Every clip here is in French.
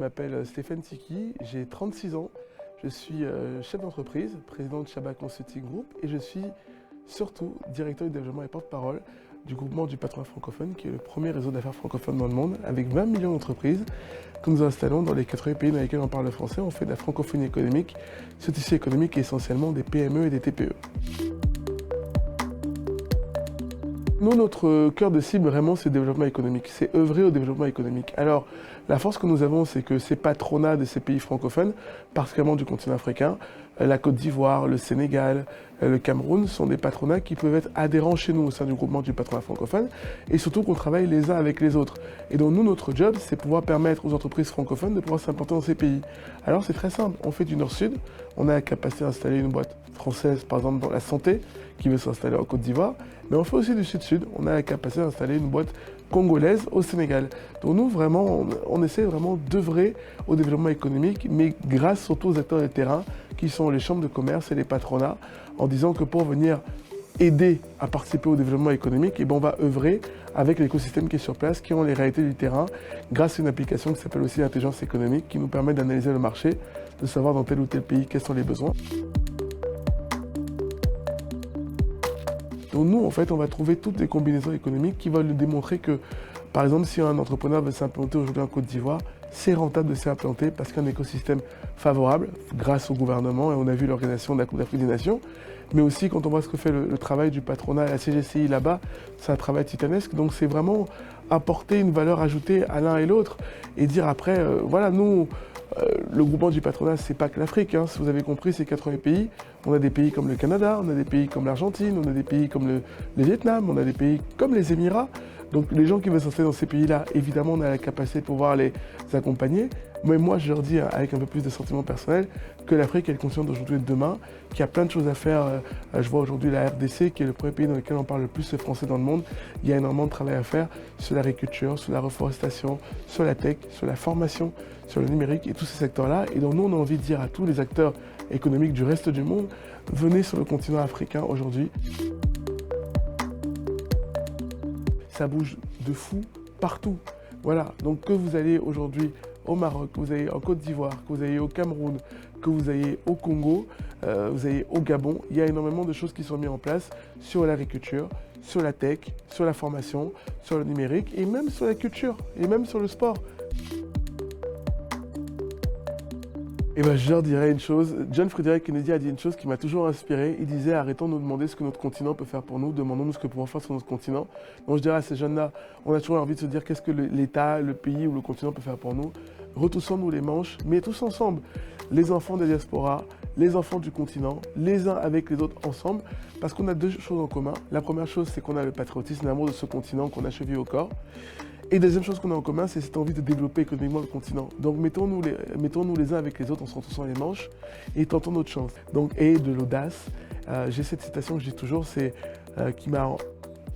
Je m'appelle Stéphane Tiki, j'ai 36 ans, je suis chef d'entreprise, président de Chaba Consulting Group et je suis surtout directeur du développement et porte-parole du groupement du patronat francophone qui est le premier réseau d'affaires francophone dans le monde avec 20 millions d'entreprises que nous installons dans les 80 pays dans lesquels on parle français. On fait de la francophonie économique. Ce tissu économique est essentiellement des PME et des TPE. Nous, notre cœur de cible, vraiment, c'est le développement économique. C'est œuvrer au développement économique. Alors, la force que nous avons, c'est que ces patronats de ces pays francophones, particulièrement du continent africain, la Côte d'Ivoire, le Sénégal, le Cameroun, sont des patronats qui peuvent être adhérents chez nous au sein du groupement du patronat francophone et surtout qu'on travaille les uns avec les autres. Et donc, nous, notre job, c'est pouvoir permettre aux entreprises francophones de pouvoir s'implanter dans ces pays. Alors, c'est très simple. On fait du Nord-Sud. On a la capacité d'installer une boîte française, par exemple, dans la santé, qui veut s'installer en Côte d'Ivoire. Mais on fait aussi du Sud-Sud. On a la capacité d'installer une boîte congolaise au Sénégal. Donc nous, vraiment, on essaie vraiment d'œuvrer au développement économique, mais grâce surtout aux acteurs de terrain, qui sont les chambres de commerce et les patronats, en disant que pour venir aider à participer au développement économique, eh bien, on va œuvrer avec l'écosystème qui est sur place, qui ont les réalités du terrain, grâce à une application qui s'appelle aussi l'intelligence économique, qui nous permet d'analyser le marché, de savoir dans tel ou tel pays quels sont les besoins. Donc nous, en fait, on va trouver toutes les combinaisons économiques qui vont nous démontrer que, par exemple, si un entrepreneur veut s'implanter aujourd'hui en Côte d'Ivoire, c'est rentable de s'y implanter parce qu'il y a un écosystème favorable grâce au gouvernement et on a vu l'organisation de la Coupe d'Afrique des Nations. Mais aussi, quand on voit ce que fait le travail du patronat, la CGCI là-bas, c'est un travail titanesque. Donc c'est vraiment apporter une valeur ajoutée à l'un et l'autre et dire après, voilà, nous, le groupement du patronat, c'est pas que l'Afrique, hein. Si vous avez compris, c'est 80 pays. On a des pays comme le Canada, on a des pays comme l'Argentine, on a des pays comme le Vietnam, on a des pays comme les Émirats. Donc les gens qui veulent s'installer dans ces pays-là, évidemment, on a la capacité de pouvoir les accompagner. Mais moi, je leur dis, avec un peu plus de sentiment personnel, que l'Afrique est consciente d'aujourd'hui et de demain, qu'il y a plein de choses à faire. Je vois aujourd'hui la RDC, qui est le premier pays dans lequel on parle le plus français dans le monde. Il y a énormément de travail à faire sur l'agriculture, sur la reforestation, sur la tech, sur la formation, sur le numérique et tous ces secteurs-là. Et donc nous, on a envie de dire à tous les acteurs économiques du reste du monde, venez sur le continent africain aujourd'hui. Ça bouge de fou partout. Voilà, donc que vous allez aujourd'hui au Maroc, que vous allez en Côte d'Ivoire, que vous allez au Cameroun, que vous allez au Congo, vous allez au Gabon, il y a énormément de choses qui sont mises en place sur l'agriculture, sur la tech, sur la formation, sur le numérique et même sur la culture et même sur le sport. Et ben, je leur dirais une chose, John Frédéric Kennedy a dit une chose qui m'a toujours inspiré. Il disait arrêtons de nous demander ce que notre continent peut faire pour nous, demandons-nous ce que nous pouvons faire sur notre continent. Donc je dirais à ces jeunes-là, on a toujours envie de se dire qu'est-ce que l'État, le pays ou le continent peut faire pour nous. Retoussons-nous les manches, mais tous ensemble, les enfants des diasporas, les enfants du continent, les uns avec les autres ensemble, parce qu'on a deux choses en commun. La première chose, c'est qu'on a le patriotisme, l'amour de ce continent qu'on a chevillé au corps. Et deuxième chose qu'on a en commun, c'est cette envie de développer économiquement le continent. Donc mettons-nous les uns avec les autres en se retroussant les manches et tentons notre chance. Donc, et de l'audace. J'ai cette citation que je dis toujours, c'est qui m'a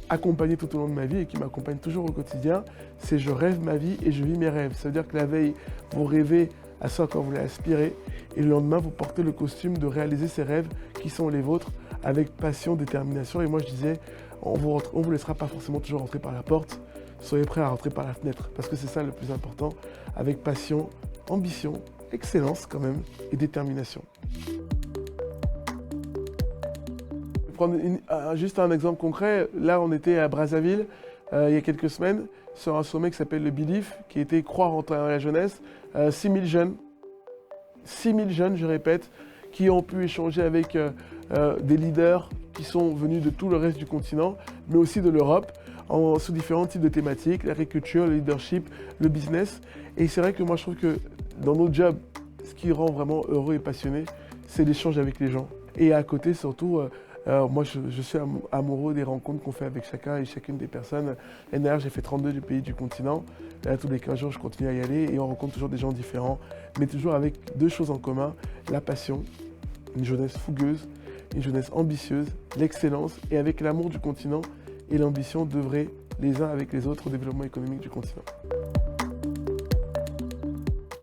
accompagné tout au long de ma vie et qui m'accompagne toujours au quotidien, c'est je rêve ma vie et je vis mes rêves. Ça veut dire que la veille, vous rêvez à ce à quoi vous voulez aspirer et le lendemain, vous portez le costume de réaliser ces rêves qui sont les vôtres avec passion, détermination. Et moi, je disais, on vous laissera pas forcément toujours rentrer par la porte. Soyez prêts à rentrer par la fenêtre, parce que c'est ça le plus important, avec passion, ambition, excellence quand même, et détermination. Je vais prendre juste un exemple concret. Là, on était à Brazzaville, il y a quelques semaines, sur un sommet qui s'appelle le Belief, qui était Croire en la jeunesse. 6000 jeunes, 6000 jeunes, je répète, qui ont pu échanger avec des leaders qui sont venus de tout le reste du continent, mais aussi de l'Europe, sous différents types de thématiques, l'agriculture, le leadership, le business. Et c'est vrai que moi je trouve que dans notre job, ce qui rend vraiment heureux et passionné, c'est l'échange avec les gens. Et à côté surtout, moi je suis amoureux des rencontres qu'on fait avec chacun et chacune des personnes. L'année dernière, j'ai fait 32 du pays du continent. Là, tous les 15 jours, je continue à y aller et on rencontre toujours des gens différents, mais toujours avec deux choses en commun, la passion, une jeunesse fougueuse, une jeunesse ambitieuse, l'excellence et avec l'amour du continent et l'ambition d'œuvrer les uns avec les autres au développement économique du continent.